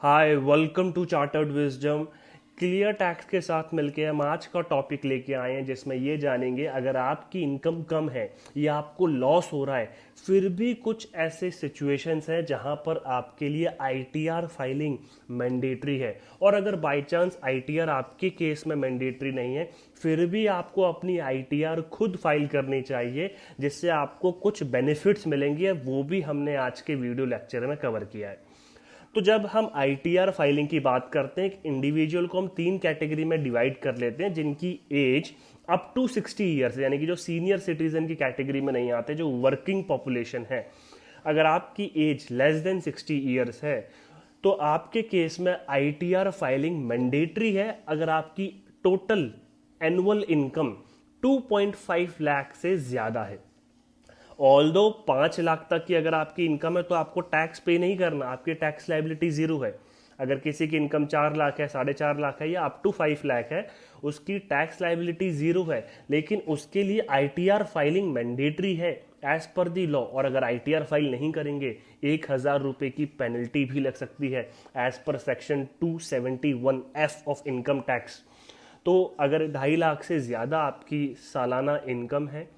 Hi, welcome to chartered wisdom. Clear tax के साथ मिलके हम आज का टॉपिक लेके आए हैं जिसमें ये जानेंगे अगर आपकी इनकम कम है या आपको लॉस हो रहा है, फिर भी कुछ ऐसे सिचुएशंस हैं जहां पर आपके लिए आईटीआर फाइलिंग मैंडेटरी है। और अगर बाय चांस आईटीआर आपके केस में मैंडेटरी नहीं है, फिर भी आपको अपनी आईटीआर खुद फाइल करनी चाहिए, जिससे आपको कुछ बेनिफिट्स मिलेंगे। वो भी हमने आज के वीडियो लेक्चर में कवर किया है। तो जब हम आईटीआर फाइलिंग की बात करते हैं, एक इंडिविजुअल को हम 3 कैटेगरी में डिवाइड कर लेते हैं जिनकी एज अप टू 60 ईयर्स, यानी कि जो सीनियर सिटीजन की कैटेगरी में नहीं आते, जो वर्किंग पॉपुलेशन है। अगर आपकी एज लेस देन 60 ईयर्स है तो आपके केस में आईटीआर फाइलिंग मैंडेटरी है अगर आपकी टोटल एनुअल इनकम 2.5 लाख से ज्यादा है। ऑल्दो 5 लाख तक की अगर आपकी इनकम है तो आपको टैक्स पे नहीं करना, आपकी टैक्स लाइबिलिटी जीरो है। अगर किसी की इनकम 4 लाख है, 4.5 लाख है या अप टू 5 लाख है, उसकी टैक्स लाइबिलिटी जीरो है, लेकिन उसके लिए आईटीआर फाइलिंग मैंडेटरी है एज पर दी लॉ। और अगर आईटीआर फाइल नहीं करेंगे 1,000 रुपए की पेनल्टी भी लग सकती है as per section 271F of income tax. तो अगर 2.5 लाख से ज्यादा आपकी सालाना इनकम है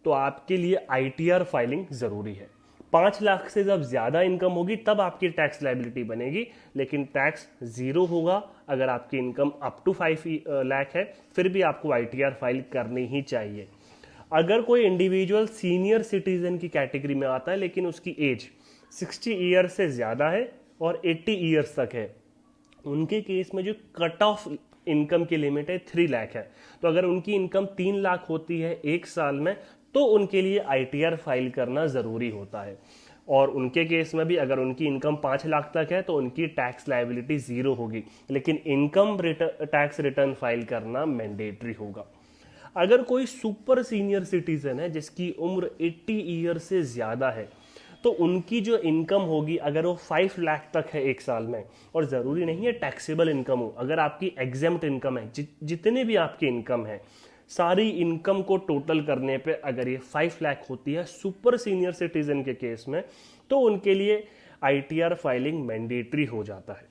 तो आपके लिए आईटीआर फाइलिंग जरूरी है। 5 लाख से जब ज्यादा इनकम होगी तब आपकी टैक्स लाइबिलिटी बनेगी, लेकिन टैक्स जीरो होगा अगर आपकी इनकम अप टू 5 लाख है, फिर भी आपको आईटीआर फाइल करनी ही चाहिए। अगर कोई इंडिविजुअल सीनियर सिटीजन की कैटेगरी में आता है लेकिन उसकी एज 60 ईयर से ज्यादा है और 80 ईयर्स तक है, उनके केस में जो कट ऑफ इनकम की लिमिट है 3 लाख है। तो अगर उनकी इनकम 3 लाख होती है एक साल में तो उनके लिए आईटीआर फाइल करना जरूरी होता है। और उनके केस में भी अगर उनकी इनकम 5 लाख तक है तो उनकी टैक्स लायबिलिटी जीरो होगी, लेकिन इनकम टैक्स रिटर्न फाइल करना मैंडेटरी होगा। अगर कोई सुपर सीनियर सिटीजन है जिसकी उम्र 80 ईयर से ज्यादा है तो उनकी जो इनकम होगी, अगर वो 5 लाख तक है एक साल में, और ज़रूरी नहीं है टैक्सेबल इनकम हो, अगर आपकी एग्जेम्प्ट इनकम है, जितने भी आपकी इनकम है, सारी इनकम को टोटल करने पे अगर ये 5 लाख होती है सुपर सीनियर सिटीजन के केस में, तो उनके लिए आईटीआर फाइलिंग मैंडेटरी हो जाता है।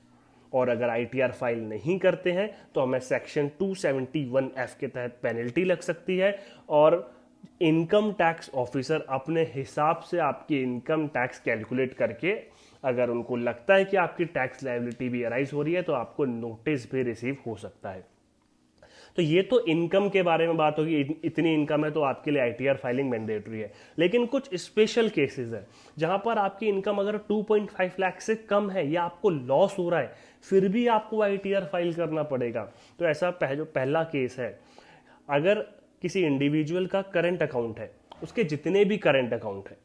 और अगर आईटीआर फाइल नहीं करते हैं तो हमें सेक्शन 271F के तहत पेनल्टी लग सकती है, और इनकम टैक्स ऑफिसर अपने हिसाब से आपकी इनकम टैक्स कैलकुलेट करके, अगर उनको लगता है कि आपकी टैक्स लायबिलिटी भी अराइज हो रही है, तो आपको नोटिस भी रिसीव हो सकता है। तो ये तो इनकम के बारे में बात होगी, इतनी इनकम है तो आपके लिए आईटीआर फाइलिंग मैंडेटरी है। लेकिन कुछ स्पेशल केसेस है जहां पर आपकी इनकम अगर 2.5 लाख से कम है या आपको लॉस हो रहा है, फिर भी आपको आईटीआर फाइल करना पड़ेगा। तो ऐसा जो पहला केस है, अगर किसी इंडिविजुअल का करंट अकाउंट है, उसके जितने भी करंट अकाउंट है,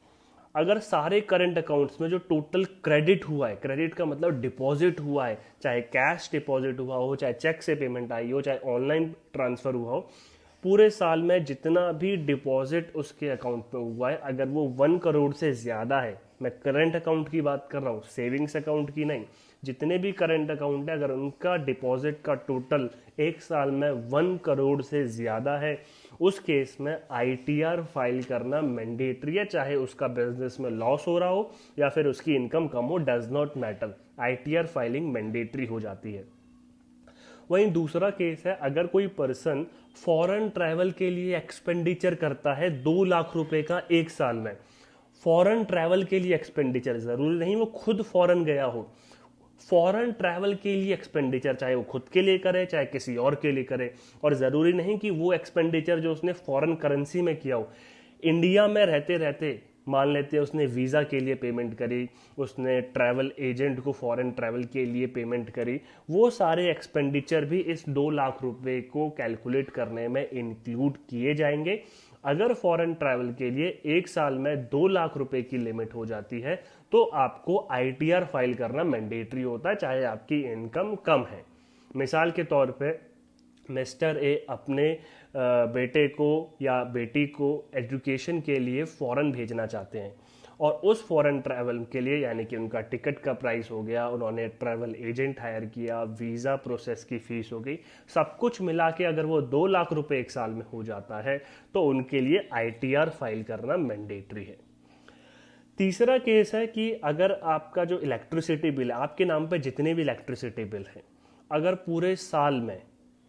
अगर सारे करंट अकाउंट्स में जो टोटल क्रेडिट हुआ है, क्रेडिट का मतलब डिपॉजिट हुआ है, चाहे कैश डिपॉजिट हुआ हो, चाहे चेक से पेमेंट आई हो, चाहे ऑनलाइन ट्रांसफर हुआ हो, पूरे साल में जितना भी डिपॉजिट उसके अकाउंट में हुआ है, अगर वो 1 करोड़ से ज्यादा है, मैं करंट अकाउंट की बात कर रहा हूँ, सेविंग्स अकाउंट की नहीं, जितने भी करंट अकाउंट है, अगर उनका डिपॉजिट का टोटल एक साल में 1 करोड़ से ज्यादा है, उस केस में आईटीआर फाइल करना मैंडेटरी है, चाहे उसका बिजनेस में लॉस हो रहा हो या फिर उसकी इनकम कम हो, does not matter, ITR filing mandatory हो जाती है। वहीं दूसरा केस है, अगर कोई पर्सन फॉरेन ट्रैवल के लिए एक्सपेंडिचर करता है 2 लाख रुपए का एक साल में, फॉरेन ट्रैवल के लिए एक्सपेंडिचर, जरूरी नहीं वो खुद फॉरेन गया हो, फॉरेन ट्रैवल के लिए एक्सपेंडिचर, चाहे वो खुद के लिए करे चाहे किसी और के लिए करे, और ज़रूरी नहीं कि वो एक्सपेंडिचर जो उसने फॉरेन करेंसी में किया हो, इंडिया में रहते रहते मान लेते हैं उसने वीज़ा के लिए पेमेंट करी, उसने ट्रैवल एजेंट को फॉरेन ट्रैवल के लिए पेमेंट करी, वो सारे एक्सपेंडिचर भी इस 2 लाख रुपए को कैलकुलेट करने में इंक्लूड किए जाएंगे। अगर फॉरेन ट्रैवल के लिए एक साल में 2 लाख रुपए की लिमिट हो जाती है तो आपको आईटीआर फाइल करना मैंडेटरी होता है, चाहे आपकी इनकम कम है। मिसाल के तौर पे मिस्टर ए अपने बेटे को या बेटी को एजुकेशन के लिए फॉरेन भेजना चाहते हैं, और उस फॉरेन ट्रैवल के लिए, यानी कि उनका टिकट का प्राइस हो गया, उन्होंने ट्रैवल एजेंट हायर किया, वीज़ा प्रोसेस की फीस हो गई, सब कुछ मिला के अगर वो 2 लाख रुपए एक साल में हो जाता है तो उनके लिए आईटीआर फाइल करना मैंडेटरी है। तीसरा केस है कि अगर आपका जो इलेक्ट्रिसिटी बिल है, आपके नाम पे जितने भी इलेक्ट्रिसिटी बिल हैं, अगर पूरे साल में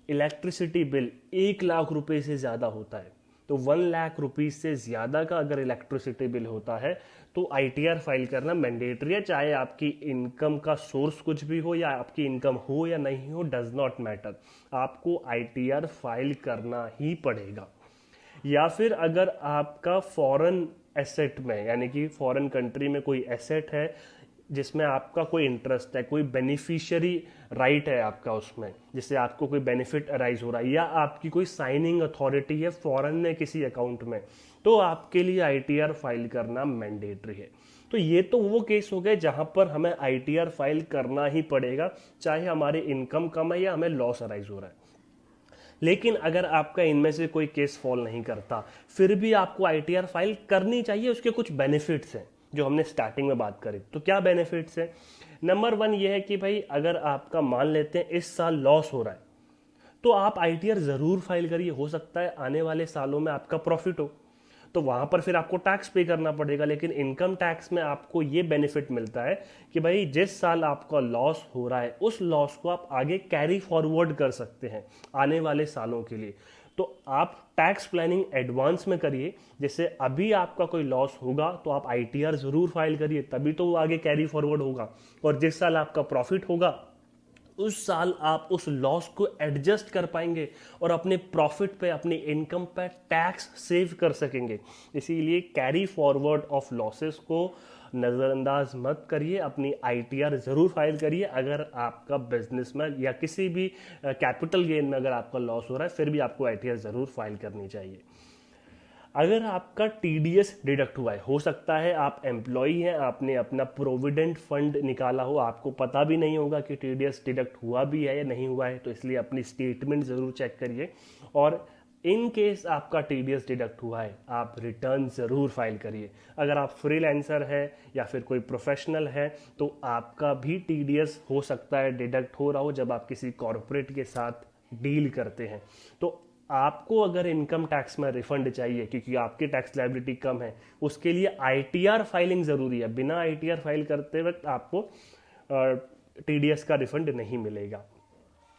इलेक्ट्रिसिटी बिल 1 लाख रुपए से ज़्यादा होता है, तो 1 लाख रुपीज़ से ज़्यादा का अगर इलेक्ट्रिसिटी बिल होता है तो आईटीआर फाइल करना मैंडेटरी है। चाहे आपकी इनकम का सोर्स कुछ भी हो, या आपकी इनकम हो या नहीं हो, डज नॉट मैटर, आपको आईटीआर फाइल करना ही पड़ेगा। या फिर अगर आपका फॉरेन एसेट में, यानी कि फॉरेन कंट्री में कोई एसेट है जिसमें आपका कोई इंटरेस्ट है, कोई बेनिफिशियरी राइट है आपका उसमें, जिससे आपको कोई बेनिफिट अराइज हो रहा है, या आपकी कोई साइनिंग अथॉरिटी है फॉरेन में किसी अकाउंट में, तो आपके लिए आईटीआर फाइल करना मैंडेटरी है। तो ये तो वो केस हो गए जहां पर हमें आईटीआर फाइल करना ही पड़ेगा, चाहे हमारी इनकम कम है या हमें लॉस अराइज हो रहा है। लेकिन अगर आपका इनमें से कोई केस फॉल नहीं करता, फिर भी आपको आईटीआर फाइल करनी चाहिए। उसके कुछ बेनिफिट्स हैं जो हमने स्टार्टिंग में बात करी। तो क्या बेनिफिट्स हैं? नंबर 1 ये है कि भाई अगर आपका मान लेते हैं इस साल लॉस हो रहा है, तो आप आईटीआर जरूर फाइल करिए। हो सकता है आने वाले सालों में आपका प्रॉफिट हो, तो वहां पर फिर आपको टैक्स पे करना पड़ेगा। लेकिन इनकम टैक्स में आपको ये बेनिफिट मिलता है कि भाई जिस साल आपका लॉस हो रहा है, उस लॉस को आप आगे कैरी फॉरवर्ड कर सकते हैं आने वाले सालों के लिए। तो आप टैक्स प्लानिंग एडवांस में करिए, जिससे अभी आपका कोई लॉस होगा तो आप आईटीआर जरूर फाइल करिए, तभी तो वो आगे कैरी फॉरवर्ड होगा। और जिस साल आपका प्रॉफिट होगा, उस साल आप उस लॉस को एडजस्ट कर पाएंगे और अपने प्रॉफिट पे, अपनी इनकम पे टैक्स सेव कर सकेंगे। इसीलिए कैरी फॉरवर्ड ऑफ लॉसेस को नज़रअंदाज मत करिए, अपनी आईटीआर ज़रूर फाइल करिए। अगर आपका बिजनेस में या किसी भी कैपिटल गेन में अगर आपका लॉस हो रहा है, फिर भी आपको आईटीआर ज़रूर फाइल करनी चाहिए। अगर आपका टीडीएस डिडक्ट हुआ है, हो सकता है आप एम्प्लॉई हैं, आपने अपना प्रोविडेंट फंड निकाला हो, आपको पता भी नहीं होगा कि टीडीएस डिडक्ट हुआ भी है या नहीं हुआ है, तो इसलिए अपनी स्टेटमेंट ज़रूर चेक करिए। और इन केस आपका टीडीएस डिडक्ट हुआ है, आप रिटर्न ज़रूर फाइल करिए। अगर आप फ्रीलांसर है या फिर कोई प्रोफेशनल है, तो आपका भी टीडीएस हो सकता है डिडक्ट हो रहा हो जब आप किसी कॉरपोरेट के साथ डील करते हैं। तो आपको अगर इनकम टैक्स में रिफंड चाहिए क्योंकि आपकी टैक्स लायबिलिटी कम है, उसके लिए आईटीआर फाइलिंग ज़रूरी है। बिना आईटीआर फाइल करते वक्त आपको टीडीएस का रिफंड नहीं मिलेगा।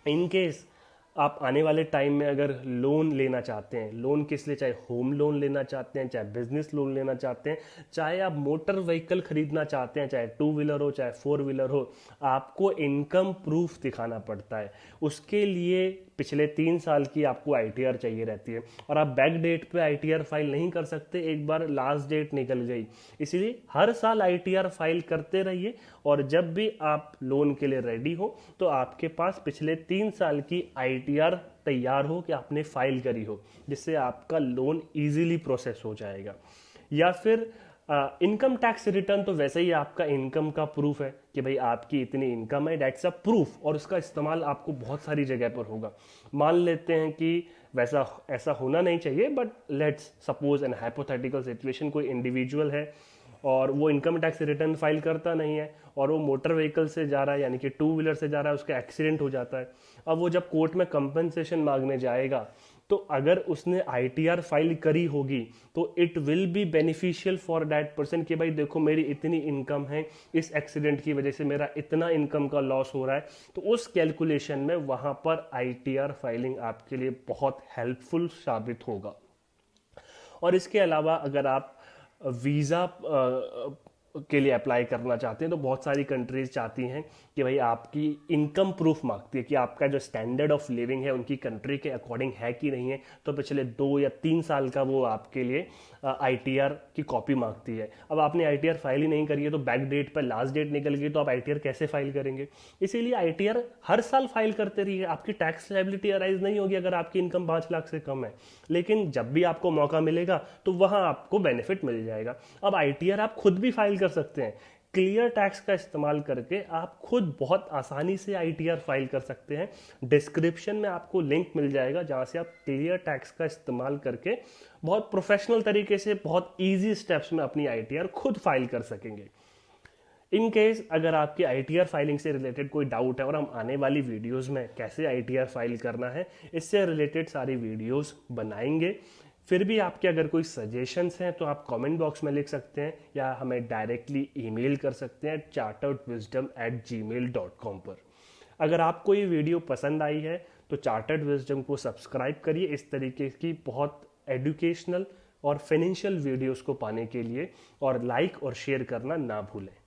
इन केस आप आने वाले टाइम में अगर लोन लेना चाहते हैं, लोन किस लिए, चाहे होम लोन लेना चाहते हैं, चाहे बिजनेस लोन लेना चाहते हैं, चाहे आप मोटर व्हीकल खरीदना चाहते हैं, चाहे 2 व्हीलर हो चाहे 4 व्हीलर हो, आपको इनकम प्रूफ दिखाना पड़ता है। उसके लिए पिछले 3 साल की आपको आईटीआर चाहिए रहती है, और आप बैक डेट पे आईटीआर फाइल नहीं कर सकते, एक बार लास्ट डेट निकल गई। इसीलिए हर साल आईटीआर फाइल करते रहिए, और जब भी आप लोन के लिए रेडी हो तो आपके पास पिछले 3 साल की आईटीआर तैयार हो कि आपने फाइल करी हो, जिससे आपका लोन इजीली प्रोसेस हो जाएगा। या फिर इनकम टैक्स रिटर्न तो वैसे ही आपका इनकम का प्रूफ है कि भाई आपकी इतनी इनकम है, डेट्स अ प्रूफ, और उसका इस्तेमाल आपको बहुत सारी जगह पर होगा। मान लेते हैं कि वैसा ऐसा होना नहीं चाहिए, but let's suppose an hypothetical situation, कोई इंडिविजुअल है और वो इनकम टैक्स रिटर्न फाइल करता नहीं है, और वो मोटर व्हीकल से जा रहा है, यानी कि 2 व्हीलर से जा रहा है, उसका एक्सीडेंट हो जाता है। अब वो जब कोर्ट में कंपनसेशन मांगने जाएगा, तो अगर उसने आईटीआर फाइल करी होगी तो it will be beneficial for that person कि भाई देखो मेरी इतनी इनकम है, इस एक्सीडेंट की वजह से मेरा इतना इनकम का लॉस हो रहा है। तो उस कैलकुलेशन में वहां पर आईटीआर फाइलिंग आपके लिए बहुत हेल्पफुल साबित होगा। और इसके अलावा अगर आप वीज़ा के लिए अप्लाई करना चाहते हैं, तो बहुत सारी कंट्रीज चाहती हैं कि भाई आपकी इनकम प्रूफ मांगती है कि आपका जो स्टैंडर्ड ऑफ लिविंग है उनकी कंट्री के अकॉर्डिंग है कि नहीं है। तो पिछले 2 या 3 साल का वो आपके लिए आईटीआर की कॉपी मांगती है। अब आपने आईटीआर फाइल ही नहीं करी है, तो बैक डेट पर लास्ट डेट निकल गई, तो आप आईटीआर कैसे फाइल करेंगे? इसीलिए आईटीआर हर साल फाइल करते रहिए। आपकी टैक्स लायबिलिटी अराइज नहीं होगी अगर आपकी इनकम 5 लाख से कम है, लेकिन जब भी आपको मौका मिलेगा तो वहां आपको बेनिफिट मिल जाएगा। अब आईटीआर आप खुद भी फाइल कर सकते हैं। क्लियर टैक्स का इस्तेमाल करके आप खुद बहुत आसानी से आईटीआर फाइल कर सकते हैं। डिस्क्रिप्शन में आपको लिंक मिल जाएगा जहां से आप क्लियर टैक्स का इस्तेमाल करके बहुत प्रोफेशनल तरीके से, बहुत इजी स्टेप्स में अपनी आईटीआर खुद फाइल कर सकेंगे। इन केस अगर आपकी आईटीआर फाइलिंग से रिलेटेड कोई डाउट है, और हम आने वाली वीडियोस में कैसे आईटीआर फाइल करना है इससे रिलेटेड सारी वीडियोस बनाएंगे, फिर भी आपके अगर कोई सजेशंस हैं तो आप कमेंट बॉक्स में लिख सकते हैं या हमें डायरेक्टली ईमेल कर सकते हैं charteredwisdom@gmail.com पर। अगर आपको ये वीडियो पसंद आई है तो चार्टर्ड विजडम को सब्सक्राइब करिए इस तरीके की बहुत एजुकेशनल और फाइनेंशियल वीडियोस को पाने के लिए, और लाइक और शेयर करना ना भूलें।